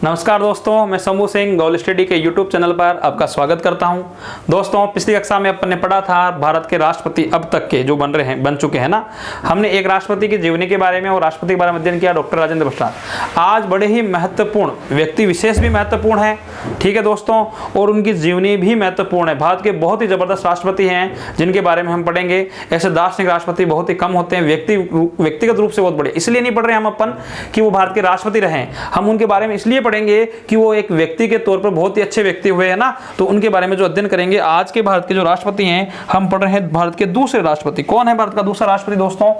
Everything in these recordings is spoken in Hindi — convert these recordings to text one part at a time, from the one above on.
नमस्कार दोस्तों, मैं शंभू सिंह गौल स्टडी के YouTube चैनल पर आपका स्वागत करता हूं। दोस्तों, पिछली कक्षा में अपन ने पढ़ा था भारत के राष्ट्रपति अब तक के जो बन चुके हैं ना। हमने एक राष्ट्रपति की जीवनी के बारे में और राष्ट्रपति के बारे में अध्ययन किया, डॉक्टर राजेंद्र प्रसाद। आज बड़े ही महत्वपूर्ण व्यक्ति विशेष भी महत्वपूर्ण है, ठीक है दोस्तों, और उनकी जीवनी भी महत्वपूर्ण है। भारत के बहुत ही जबरदस्त राष्ट्रपति हैं जिनके बारे में हम पढ़ेंगे। ऐसे दार्शनिक राष्ट्रपति बहुत ही कम होते हैं, व्यक्तिगत रूप से बहुत बड़े। इसलिए नहीं पढ़ रहे हम अपन कि वो भारत के राष्ट्रपति रहे, हम उनके बारे में इसलिए पढ़ेंगे कि वो एक व्यक्ति के तौर पर बहुत ही अच्छे व्यक्ति हुए हैं ना। तो उनके बारे में जो अध्ययन करेंगे। आज के भारत के जो राष्ट्रपति हैं, हम पढ़ रहे हैं भारत के दूसरे राष्ट्रपति। कौन है भारत का दूसरा राष्ट्रपति दोस्तों?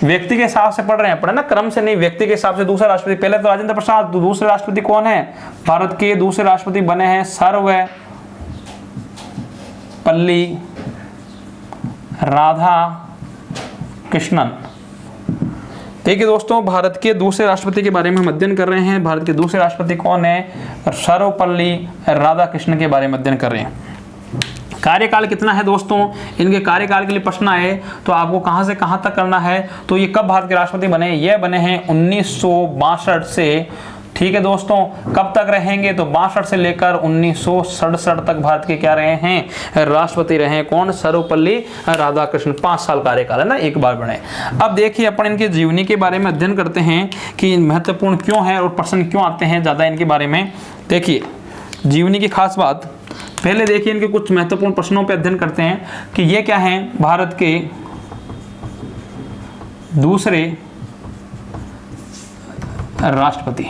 व्यक्ति के हिसाब से पढ़ रहे हैं, पढ़े ना, क्रम से नहीं, व्यक्ति के हिसाब से दूसरा राष्ट्रपति। पहले तो राजेंद्र प्रसाद, तो दूसरे राष्ट्रपति कौन है? भारत के दूसरे राष्ट्रपति बने हैं सर्वपल्ली राधाकृष्णन। देखिए दोस्तों, भारत के दूसरे राष्ट्रपति के बारे में हम अध्ययन कर रहे हैं। भारत के दूसरे राष्ट्रपति कौन है? सर्वपल्ली राधाकृष्णन के बारे में अध्ययन कर रहे हैं। कार्यकाल कितना है दोस्तों? इनके कार्यकाल के लिए प्रश्न आए तो आपको कहां से कहां तक करना है। तो ये कब भारत के राष्ट्रपति बने? ये बने हैं 1962 से, ठीक है दोस्तों। कब तक रहेंगे? तो 62 से लेकर 1967 तक भारत के क्या रहे हैं? राष्ट्रपति रहे हैं। कौन? सर्वपल्ली राधाकृष्णन। 5 साल कार्यकाल है ना, एक बार बने। अब देखिए, अपन इनकी जीवनी के बारे में अध्ययन करते हैं कि महत्वपूर्ण क्यों है और प्रश्न क्यों आते हैं ज्यादा इनके बारे में। देखिए जीवनी की खास बात, पहले देखिए इनके कुछ महत्वपूर्ण प्रश्नों पर अध्ययन करते हैं कि ये क्या है भारत के दूसरे राष्ट्रपति।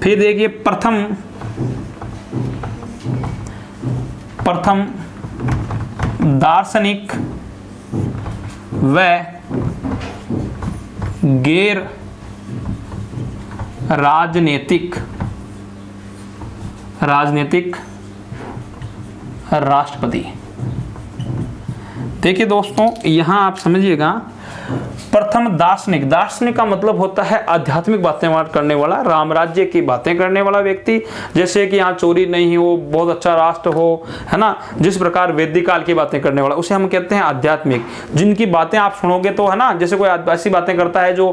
फिर देखिए प्रथम दार्शनिक व गैर राजनीतिक राष्ट्रपति। देखिए दोस्तों, यहां आप समझिएगा, प्रथम दार्शनिक का मतलब होता है आध्यात्मिक बातें करने वाला, राम राज्य की बातें करने वाला व्यक्ति। जैसे कि यहाँ चोरी नहीं हो, बहुत अच्छा राष्ट्र हो, है ना, जिस प्रकार वैदिक काल की बातें करने वाला, उसे हम कहते हैं आध्यात्मिक। जिनकी बातें आप सुनोगे तो, है ना, जैसे कोई ऐसी बातें करता है जो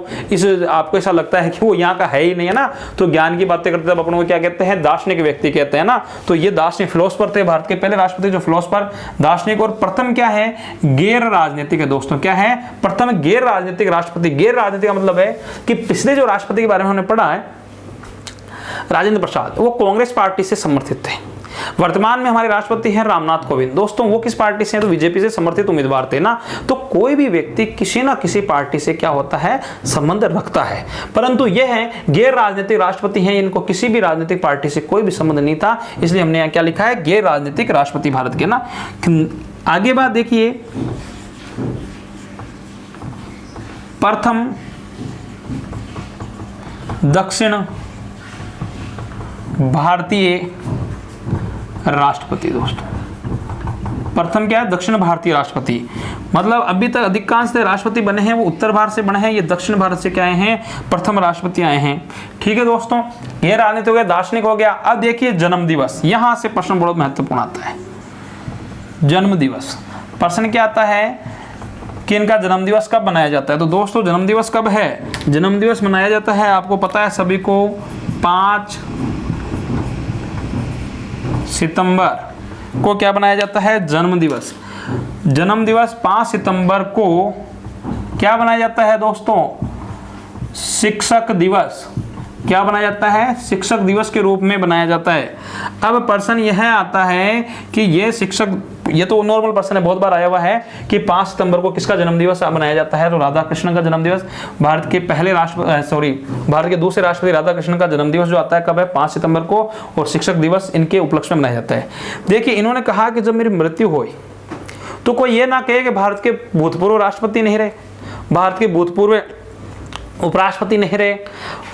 आपको ऐसा लगता है कि वो यहाँ का है ही नहीं, है ना, तो ज्ञान की बातें करते तब अपन को क्या कहते हैं? दार्शनिक व्यक्ति कहते हैं ना। तो ये दार्शनिक फिलोसफर थे, भारत के पहले राष्ट्रपति जो फिलोसफर दार्शनिक। और प्रथम क्या है? गैर राजनीतिक है दोस्तों। क्या है? प्रथम गैर राजनीतिक राष्ट्रपति। गैर राजनीतिक का मतलब है कि पिछले जो राष्ट्रपति के बारे में हमने पढ़ा है, राजेंद्र प्रसाद, वो कांग्रेस पार्टी से समर्थित थे। वर्तमान में हमारे राष्ट्रपति हैं रामनाथ कोविंद। दोस्तों वो किस पार्टी से हैं? तो बीजेपी से समर्थित उम्मीदवार थे ना। तो कोई भी व्यक्ति किसी ना किसी पार्टी से क्या होता है? संबंध रखता है। परंतु यह है गैर राजनीतिक राष्ट्रपति हैं, इनको किसी भी राजनीतिक पार्टी से कोई भी संबंध नहीं था, इसलिए हमने यहाँ क्या लिखा है? गैर राजनीतिक राष्ट्रपति भारत के ना। आगे बात देखिए, प्रथम दक्षिण भारतीय राष्ट्रपति। दोस्तों प्रथम क्या है? दक्षिण भारतीय राष्ट्रपति। मतलब अभी तक अधिकांश राष्ट्रपति बने हैं वो उत्तर भारत से बने हैं, ये दक्षिण भारत से क्या आए हैं? प्रथम राष्ट्रपति आए हैं, ठीक है दोस्तों। ये राजनीतिक हो गया, दार्शनिक हो गया। अब देखिए जन्म दिवस, यहां से प्रश्न बहुत महत्वपूर्ण आता है। जन्म दिवस, प्रश्न क्या आता है कि इनका जन्मदिवस कब मनाया जाता है? तो दोस्तों जन्मदिवस कब है? जन्मदिवस मनाया जाता है, आपको पता है सभी को, 5 सितंबर को क्या बनाया जाता है? जन्मदिवस। जन्मदिवस 5 सितंबर को क्या बनाया जाता है दोस्तों? शिक्षक दिवस। क्या बनाया जाता है? शिक्षक दिवस के रूप में बनाया जाता है। अब प्रश्न यह आता है कि ये शिक्षक, ये तो नॉर्मल प्रश्न है, बहुत बार आया हुआ है कि 5 सितंबर को किसका जन्मदिवस मनाया जाता है? तो राधाकृष्णन का जन्मदिवस। भारत के दूसरे राष्ट्रपति राधाकृष्णन का जन्मदिवस जो आता है कब है? 5 सितंबर को। और शिक्षक दिवस इनके उपलक्ष्य में मनाया जाता है। देखिए इन्होंने कहा कि जब मेरी मृत्यु हुई तो कोई ये ना कहे कि भारत के भूतपूर्व राष्ट्रपति नहीं रहे, भारत के भूतपूर्व उपराष्ट्रपति नहीं रहे।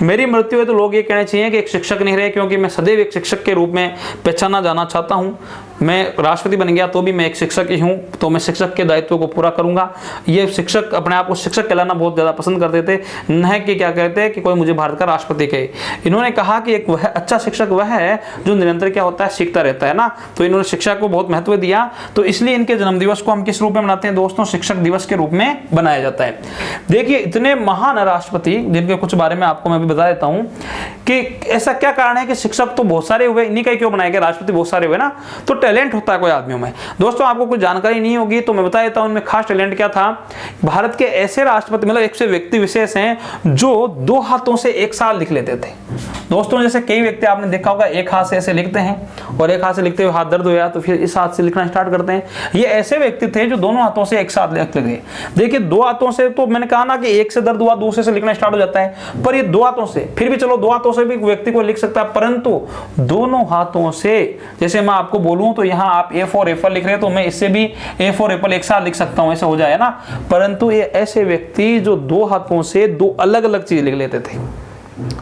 मेरी मृत्यु है तो लोग ये कहना चाहिए कि एक शिक्षक नहीं रहे, क्योंकि मैं सदैव एक शिक्षक के रूप में पहचाना जाना चाहता हूँ। मैं राष्ट्रपति बन गया तो भी मैं एक शिक्षक ही हूँ, तो मैं शिक्षक के दायित्व को पूरा करूंगा। ये शिक्षक अपने आप को शिक्षक कहलाना बहुत ज़्यादा पसंद करते थे, न कि क्या कहते हैं कि कोई मुझे भारत का राष्ट्रपति कहे। इन्होंने कहा कि एक वह अच्छा शिक्षक वह है जो निरंतर क्या होता है, सीखता रहता है ना। तो इन्होंने शिक्षा को बहुत महत्व दिया, तो इसलिए इनके जन्मदिवस को हम किस रूप में मनाते हैं दोस्तों, शिक्षक दिवस के रूप में बनाया जाता है। देखिए इतने महान राष्ट्रपति जिनके कुछ बारे में आपको मैं भी बता देता हूं कि ऐसा क्या कारण है कि शिक्षक तो बहुत सारे हुए, इन्हीं का क्यों बनाया गया, राष्ट्रपति बहुत सारे हुए ना। तो टैलेंट होता है कोई आदमियों में। दोस्तों आपको कुछ जानकारी नहीं होगी तो मैं बता देता हूं, उनमें खास टैलेंट क्या था। भारत के ऐसे राष्ट्रपति मतलब एक से व्यक्ति विशेष हैं जो दो हाथों से एक साथ लिख लेते थे। दोस्तों जैसे कई व्यक्ति आपने देखा होगा एक हाथ से ऐसे लिखते हैं और एक हाथ से लिखते हुए हाथ दर्द होया तो फिर इस हाथ से लिखना स्टार्ट करते हैं। ये ऐसे व्यक्ति थे जो दोनों हाथों से एक साथ लिख गए। देखिए दो हाथों से तो मैंने कहा ना कि एक से दर्द हुआ दूसरे से लिखना स्टार्ट हो जाता है, पर ये दो हाथों से, फिर भी चलो दो हाथों से भी व्यक्ति को लिख सकता है, परंतु दोनों हाथों से, जैसे मैं आपको बोलूं तो यहाँ आप ए फॉर एप्पल लिख रहे हैं तो मैं इससे भी ए फॉर एप्पल एक साथ लिख सकता हूं, ऐसा हो जाए ना। परंतु ये ऐसे व्यक्ति जो दो हाथों से दो अलग अलग चीज लिख लेते थे,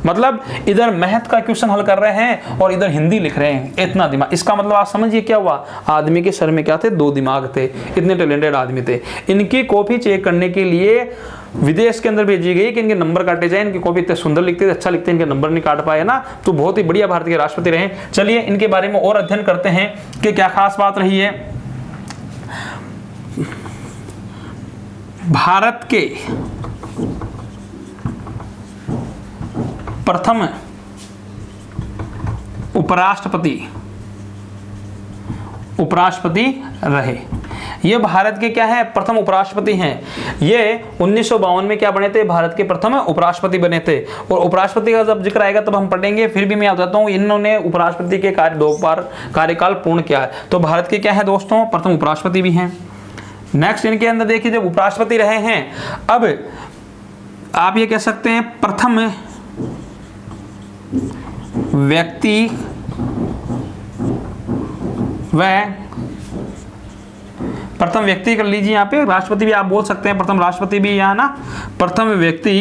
मतलब इधर मैथ का क्वेश्चन हल कर रहे हैं और इधर हिंदी लिख रहे हैं, इतना दिमाग। इसका मतलब आप समझिए क्या हुआ, आदमी के सर में क्या थे, दो दिमाग थे, इतने टैलेंटेड आदमी थे। इनकी कॉपी चेक करने के लिए विदेश के अंदर भेजी गई कि इनके नंबर काटे जाए, इनकी कॉपी इतने सुंदर लिखते थे, अच्छा लिखते, इनके नंबर नहीं काट पाए ना। तो बहुत ही बढ़िया भारत के राष्ट्रपति रहे। चलिए इनके बारे में और अध्ययन करते हैं कि क्या खास बात रही है। भारत के प्रथम उपराष्ट्रपति रहे। ये भारत के क्या है, प्रथम उपराष्ट्रपति हैं। ये 1952 में क्या बने थे, भारत के प्रथम उपराष्ट्रपति बने थे। और उपराष्ट्रपति का जब जिक्र आएगा तब हम पढ़ेंगे, फिर भी मैं बताता हूँ इन्होंने उपराष्ट्रपति के दो बार कार्यकाल पूर्ण किया है। तो भारत के क्या है दोस्तों, प्रथम उपराष्ट्रपति भी हैं। नेक्स्ट इनके अंदर देखिए जब उपराष्ट्रपति रहे हैं, अब आप ये कह सकते हैं प्रथम व्यक्ति कर लीजिए, यहाँ पे राष्ट्रपति भी आप बोल सकते हैं, प्रथम राष्ट्रपति भी यहाँ ना, प्रथम व्यक्ति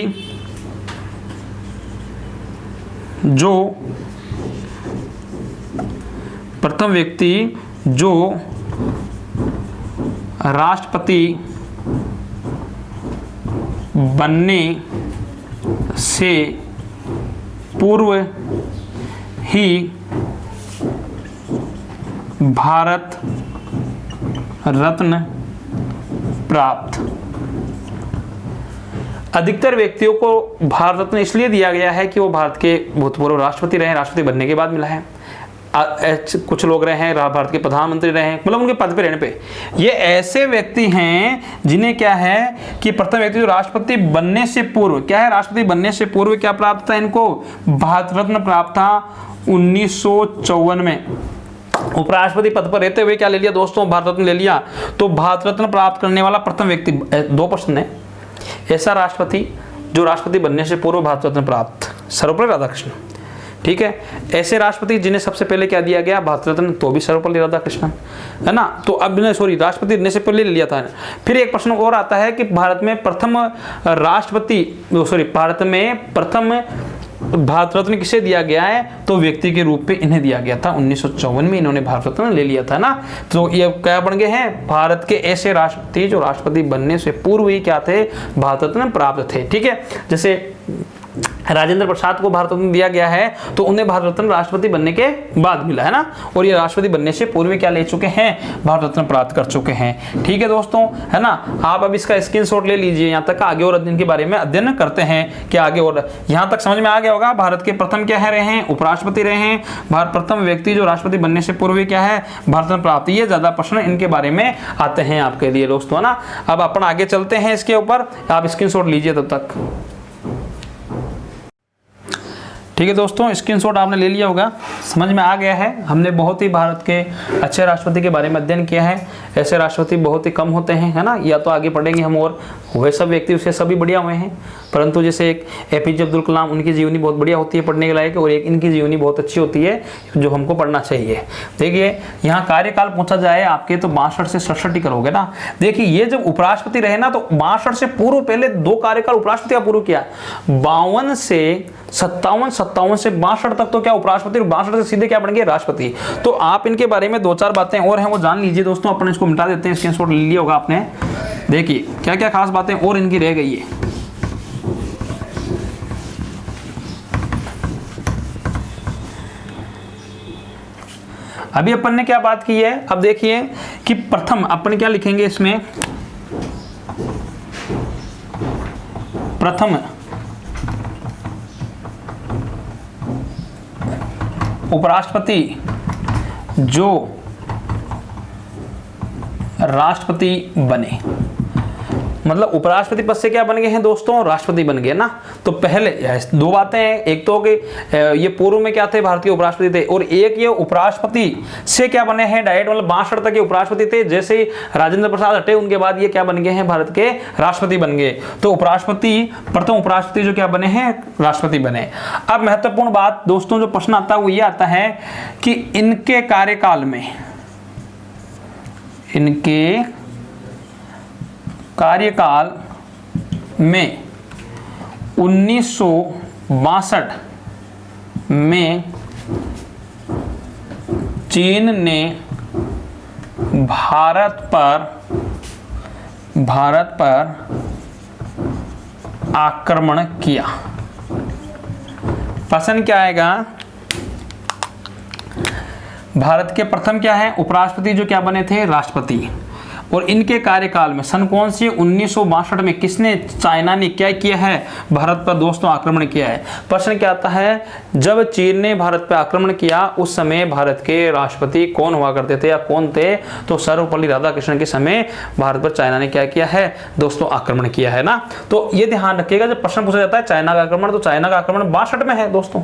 जो राष्ट्रपति बनने से पूर्व ही भारत रत्न प्राप्त। अधिकतर व्यक्तियों को भारत रत्न इसलिए दिया गया है कि वो भारत के भूतपूर्व राष्ट्रपति रहे, राष्ट्रपति बनने के बाद मिला है। कुछ लोग रहे हैं भारत के प्रधानमंत्री रहे हैं, मतलब उनके पद पे रहने पे। ये ऐसे व्यक्ति हैं जिन्हें क्या है कि प्रथम व्यक्ति जो राष्ट्रपति बनने से पूर्व क्या है, राष्ट्रपति बनने से पूर्व क्या प्राप्त था इनको, भारत रत्न प्राप्त था 1954 में। उपराष्ट्रपति पद पर रहते हुए क्या ले लिया दोस्तों, भारत रत्न ले लिया। तो भारत रत्न प्राप्त करने वाला प्रथम व्यक्ति, दो प्रश्न है, ऐसा राष्ट्रपति जो राष्ट्रपति बनने से पूर्व भारत रत्न प्राप्त, सर्वपल्ली राधाकृष्णन, ठीक है। ऐसे राष्ट्रपति जिन्हें सबसे पहले क्या दिया गया, भारत रत्न, तो भी सर्वपल्ली राधाकृष्णन, है ना। तो अब राष्ट्रपति बनने से पहले ले लिया था। फिर एक प्रश्न और आता है कि भारत में प्रथम भारत रत्न किसे दिया गया है, तो व्यक्ति के रूप में इन्हें दिया गया था। 1954 में इन्होंने भारत रत्न ले लिया था ना। तो ये क्या बन गए हैं, भारत के ऐसे राष्ट्रपति जो राष्ट्रपति बनने से पूर्व ही क्या थे, भारत रत्न प्राप्त थे, ठीक है। जैसे राजेंद्र प्रसाद को भारत रत्न दिया गया है, तो उन्हें भारत रत्न राष्ट्रपति बनने के बाद मिला है ना, और ये राष्ट्रपति बनने से पूर्व क्या ले चुके हैं, भारत रत्न प्राप्त कर चुके हैं, ठीक है दोस्तों, है ना। आप अब इसका स्क्रीनशॉट ले लीजिए, यहाँ तक आगे और अध्ययन के बारे में अध्ययन करते हैं कि आगे और यहाँ तक समझ में आ गया होगा। भारत के प्रथम क्या है रहे हैं, उपराष्ट्रपति रहे हैं। भारत प्रथम व्यक्ति जो राष्ट्रपति बनने से पूर्व क्या है, भारत रत्न प्राप्त। ये ज्यादा प्रश्न इनके बारे में आते हैं आपके लिए दोस्तों, है ना। अब अपन आगे चलते हैं इसके ऊपर, आप स्क्रीनशॉट लीजिए तब तक, ठीक है दोस्तों। स्क्रीनशॉट आपने ले लिया होगा, समझ में आ गया है। हमने बहुत ही भारत के अच्छे राष्ट्रपति के बारे में अध्ययन किया है। ऐसे राष्ट्रपति बहुत ही कम होते हैं, है ना, या तो आगे पढ़ेंगे हम, और वे सब व्यक्ति उससे सभी बढ़िया हुए हैं, परंतु जैसे एक एपीजे अब्दुल कलाम, उनकी जीवनी बहुत बढ़िया होती है पढ़ने के लायक, और एक इनकी जीवनी बहुत अच्छी होती है जो हमको पढ़ना चाहिए। देखिए यहाँ कार्यकाल पूछा जाए आपके तो 62 से 67 ही करोगे ना। देखिए ये जब उपराष्ट्रपति रहे ना, तो 62 से पूर्व पहले 2 कार्यकाल उपराष्ट्रपति का पूर्व किया, 52 से 57 से 62 तक तो क्या उपराष्ट्रपति, 62 से सीधे क्या बन गए राष्ट्रपति। तो आप इनके बारे में 2-4 बातें और हैं वो जान लीजिए दोस्तों। अपन इसको मिटा देते हैं, स्क्रीनशॉट ले लिया होगा आपने। देखिए क्या क्या खास बातें और इनकी रह गई है। अभी अपन ने क्या बात की है, अब देखिए कि प्रथम अपन क्या लिखेंगे इसमें, प्रथम उपराष्ट्रपति जो राष्ट्रपति बने, मतलब उपराष्ट्रपति पद से क्या बन गए हैं दोस्तों, राष्ट्रपति बन गए ना। तो पहले 2 बातें हैं, एक तो कि ये पूर्व में क्या थे, भारतीय उपराष्ट्रपति थे, और एक ये उपराष्ट्रपति से क्या बने हैं डायरेक्ट, मतलब 62 तक के उपराष्ट्रपति थे। जैसे ही राजेंद्र प्रसाद हटे उनके बाद ये क्या बन गए हैं, भारत के राष्ट्रपति बन गए। तो उपराष्ट्रपति, प्रथम उपराष्ट्रपति जो क्या बने हैं, राष्ट्रपति बने। अब महत्वपूर्ण बात दोस्तों जो प्रश्न आता है वो ये आता है कि इनके कार्यकाल में, इनके कार्यकाल में 1962 में चीन ने भारत पर आक्रमण किया। प्रश्न क्या आएगा, भारत के प्रथम क्या है उपराष्ट्रपति जो क्या बने थे, राष्ट्रपति, और इनके कार्यकाल में सन कौन सी, 1962 में किसने, चाइना ने क्या किया है, भारत पर दोस्तों आक्रमण किया है। प्रश्न क्या आता है, जब चीन ने भारत पर आक्रमण किया उस समय भारत के राष्ट्रपति कौन हुआ करते थे या कौन थे, तो सर्वपल्ली राधाकृष्णन के समय भारत पर चाइना ने क्या किया है दोस्तों, आक्रमण किया है ना। तो ये ध्यान रखिएगा, जब प्रश्न पूछा जाता है चाइना का आक्रमण, तो चाइना का आक्रमण 62 में है दोस्तों।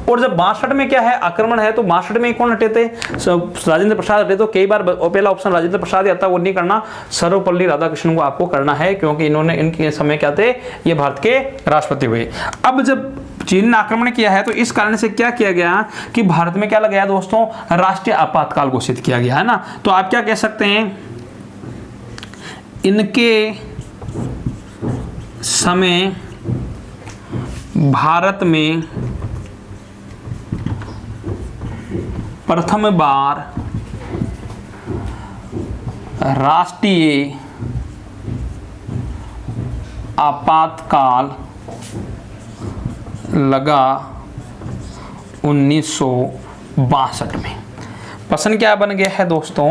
और जब 62 में क्या है आक्रमण है, तो 62 में कौन हटे थे, राजेंद्र प्रसाद हटे। तो कई बार पहला ऑप्शन राजेंद्र प्रसाद आता है, वो नहीं करना, सर्वपल्ली राधाकृष्णन को आपको करना है, क्योंकि इन्होंने इनके समय क्या थे, ये भारत के राष्ट्रपति हुए। अब जब चीन ने आक्रमण किया है तो इस कारण से क्या किया गया कि भारत में क्या लगाया दोस्तों, राष्ट्रीय आपातकाल घोषित किया गया है ना। तो आप क्या कह सकते हैं, इनके समय भारत में प्रथम बार राष्ट्रीय आपातकाल लगा 1962 में। प्रश्न क्या बन गया है दोस्तों,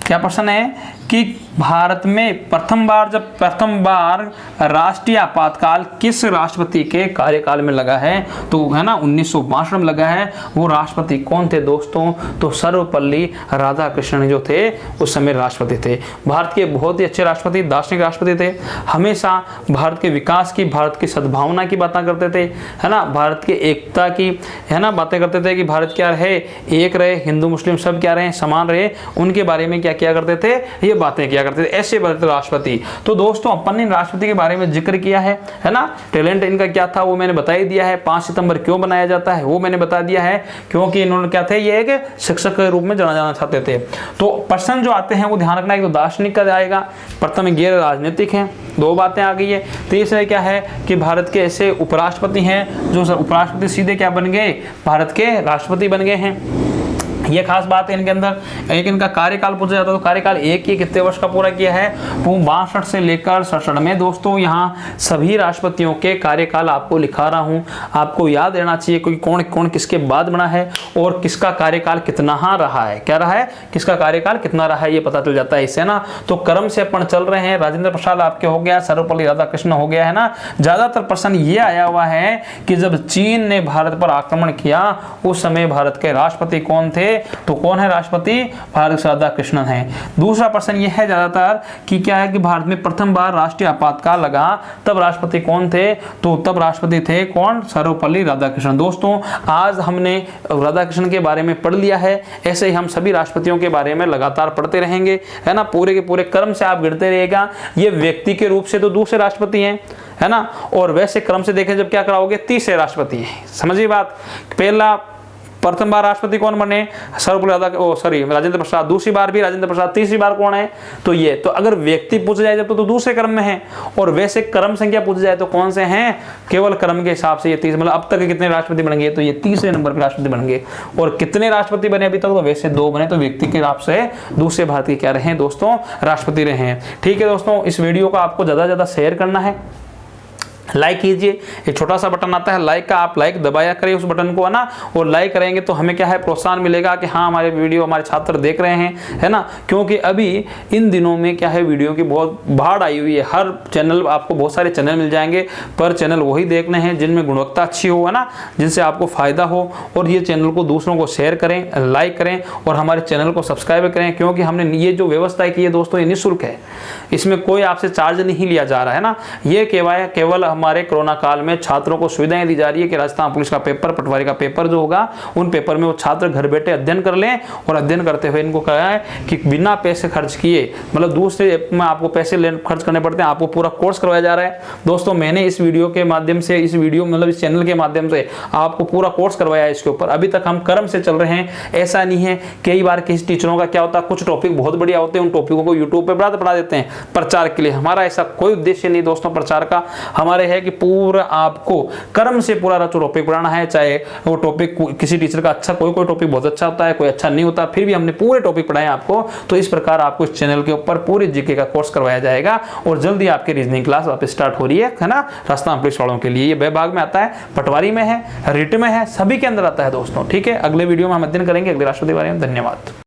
क्या प्रश्न है कि भारत में प्रथम बार राष्ट्रीय आपातकाल किस राष्ट्रपति के कार्यकाल में लगा है, तो है ना 1962 में लगा है। वो राष्ट्रपति कौन थे दोस्तों, तो सर्वपल्ली राधाकृष्णन जो थे उस समय राष्ट्रपति थे। भारत के बहुत ही अच्छे राष्ट्रपति, दार्शनिक राष्ट्रपति थे। हमेशा भारत के विकास की, भारत की सद्भावना की बातें करते थे, है ना, भारत की एकता की, है ना, बातें करते थे कि भारत क्या रहे, एक रहे, हिंदू मुस्लिम सब क्या रहे, समान रहे। उनके बारे में क्या किया करते थे, ये बातें किया करते थे, ऐसे बनते राष्ट्रपति। तो दोस्तों अपन ने राष्ट्रपति के बारे में जिक्र किया है ना। टैलेंट इनका क्या था वो मैंने बता ही दिया है। 5 सितंबर क्यों बनाया जाता है वो मैंने बता दिया है, क्योंकि इन्होंने क्या थे, ये एक शिक्षक के रूप में जाना जाना चाहते थे। तो प्रश्न जो आते हैं वो ध्यान रखना, एक तो दार्शनिक का आएगा, प्रथम गैर राजनीतिक है, 2 बातें आ गई है। तीसरा क्या है कि भारत के ऐसे उपराष्ट्रपति हैं जो उपराष्ट्रपति सीधे क्या बन गए, भारत के राष्ट्रपति बन गए हैं। ये खास बात है इनके अंदर। एक इनका कार्यकाल पूछा जाता है, तो कार्यकाल एक ही कितने वर्ष का पूरा किया है, 62 से लेकर 67 में। दोस्तों यहाँ सभी राष्ट्रपतियों के कार्यकाल आपको लिखा रहा हूँ, आपको याद रहना चाहिए क्योंकि कौन कौन किसके बाद बना है और किसका कार्यकाल कितना रहा है, क्या रहा है, किसका कार्यकाल कितना रहा है, ये पता चल जाता है इससे ना। तो क्रम से अपन चल रहे हैं, राजेंद्र प्रसाद आपके हो गया, सर्वपल्ली राधाकृष्णन हो गया है ना। ज्यादातर प्रश्न ये आया हुआ है कि जब चीन ने भारत पर आक्रमण किया उस समय भारत के राष्ट्रपति कौन थे, तो कौन है राष्ट्रपति, भारत राधाकृष्णन है। दूसरा प्रश्न यह है ज्यादातर कि क्या है कि भारत में प्रथम बार राष्ट्रीय आपातकाल लगा, तब राष्ट्रपति कौन थे, तो तब राष्ट्रपति थे कौन, सर्वपल्ली राधाकृष्णन। दोस्तों आज हमने राधाकृष्णन के बारे में पढ़ लिया है, ऐसे ही हम सभी राष्ट्रपतियों के बारे में लगातार पढ़ते रहेंगे, है ना। पूरे के पूरे क्रम से आप गिनते रहिएगा। ये व्यक्ति के रूप से तो दूसरे राष्ट्रपति हैं, है ना, और वैसे क्रम से देखें जब क्या कराओगे, तीसरे राष्ट्रपति हैं। समझिए बात, प्रथम बार राष्ट्रपति कौन बने? राजेंद्र प्रसाद। दूसरी बार भी राजेंद्र प्रसाद। तीसरी बार कौन है? तो ये। तो अगर व्यक्ति पूछा जाए जब तो दूसरे क्रम में है, और वैसे क्रम संख्या पूछी जाए तो कौन से हैं? केवल क्रम के हिसाब से ये 30, मतलब अब तक कितने राष्ट्रपति बन गए? तो ये तीसरे नंबर पर राष्ट्रपति बन गए। और कितने राष्ट्रपति बने अभी तक? तो वैसे 2 बने, तो व्यक्ति के हिसाब से दूसरे भारत के क्या रहे दोस्तों? राष्ट्रपति रहे हैं। ठीक है दोस्तों, इस वीडियो को आपको ज्यादा से ज्यादा शेयर करना है, लाइक कीजिए। ये छोटा सा बटन आता है लाइक का, आप लाइक दबाया करिए उस बटन को, है ना। और लाइक करेंगे तो हमें क्या है, प्रोत्साहन मिलेगा कि हाँ हमारे वीडियो हमारे छात्र देख रहे हैं, है ना। क्योंकि अभी इन दिनों में क्या है, वीडियो की बहुत बाढ़ आई हुई है। हर चैनल, आपको बहुत सारे चैनल मिल जाएंगे, पर चैनल वही देखने हैं जिनमें गुणवत्ता अच्छी हो, है ना, जिनसे आपको फायदा हो। और ये चैनल को दूसरों को शेयर करें, लाइक करें, और हमारे चैनल को सब्सक्राइब करें। क्योंकि हमने ये जो व्यवस्था की है दोस्तों, ये निःशुल्क है, इसमें कोई आपसे चार्ज नहीं लिया जा रहा है ना। ये केवल हमारे कोरोना काल में छात्रों को सुविधाएं दी जा रही है कि राजस्थान पुलिस का पेपर, पटवारी का पेपर जो होगा, उन पेपर में वो छात्र घर बैठे अध्ययन कर लें। और अध्ययन करते हुए इनको कहा है कि बिना पैसे खर्च किए, मतलब दूसरे ऐप में आपको पैसे खर्च करने पड़ते हैं, आपको पूरा कोर्स करवाया जा रहा है। दोस्तों मैंने इस वीडियो के माध्यम से, इस चैनल के माध्यम से आपको पूरा कोर्स करवाया है इसके ऊपर। अभी तक हम क्रम से चल रहे हैं, ऐसा नहीं है। कई बार किसी टीचरों का क्या होता है, कुछ टॉपिक बहुत बढ़िया होते हैं, उन टॉपिकों को यूट्यूब पे पढ़ा देते हैं प्रचार के लिए। हमारा ऐसा कोई उद्देश्य नहीं दोस्तों प्रचार का। हमारे है कि पूरा आपको क्रम से पूरा टॉपिक पढ़ाना है। चाहे वो टॉपिक किसी टीचर का अच्छा, कोई टॉपिक बहुत अच्छा होता है, कोई अच्छा नहीं होता, फिर भी हमने पूरे टॉपिक पढ़ाए आपको। तो इस प्रकार आपको इस चैनल के ऊपर पूरी जीके का कोर्स करवाया जाएगा। और जल्दी आपकी रीजनिंग क्लास वापस स्टार्ट हो रही है ना, राजस्थान पुलिस वालों के लिए। ये विभाग में आता है, पटवारी में है, रिट में है, सभी के अंदर आता है दोस्तों। ठीक है, अगले वीडियो में हम अध्ययन करेंगे अगले राष्ट्रपति के बारे में। धन्यवाद।